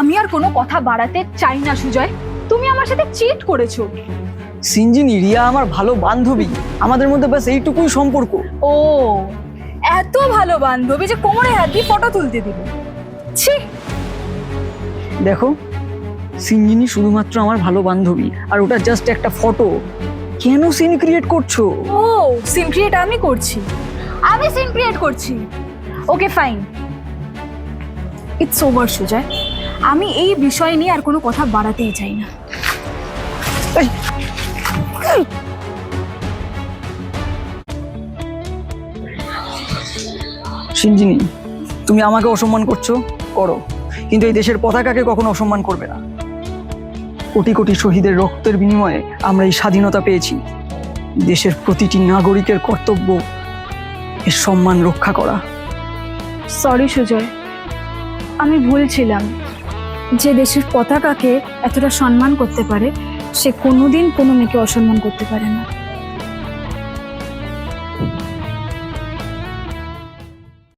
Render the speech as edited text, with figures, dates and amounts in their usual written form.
আমি আর কোনো কথা বাড়াতে চাই না সুজয়। তুমি আমার সাথে চিট করেছো। সিনজিনি, রিয়া আমার ভালো বান্ধবী, আমাদের মধ্যে ব্যাস এইটুকুই সম্পর্ক। ও, এত ভালো বান্ধবী যে কোমরে হাত দিয়ে ফটো তুলতে দিবে? ছি। দেখো, সিনজিনি শুধুমাত্র আমার ভালো বান্ধবী, আর ওটা জাস্ট একটা ফটো। কেন সিন ক্রিয়েট করছো? ও, সিন ক্রিয়েট আমি করছি? আমি সিন ক্রিয়েট করছি? Okay fine, it's over Sujoy. আমি এই বিষয় নিয়ে আর কোনো কথা বাড়াতেই চাই না। এই, সিনজিনি, তুমি আমাকে অসম্মান করছো, করো, কিন্তু এই দেশের পতাকাকে কখনো অসম্মান করবে না। কোটি কোটি শহীদের রক্তের বিনিময়ে আমরা এই স্বাধীনতা পেয়েছি। দেশের প্রতিটি নাগরিকের কর্তব্য এর সম্মান রক্ষা করা। সরি সুজয়, আমি ভুল ছিলাম। যে দেশের পতাকাকে এতটা সম্মান করতে পারে, সে কোনোদিন কোনো মেয়েকে অসম্মান করতে পারে না।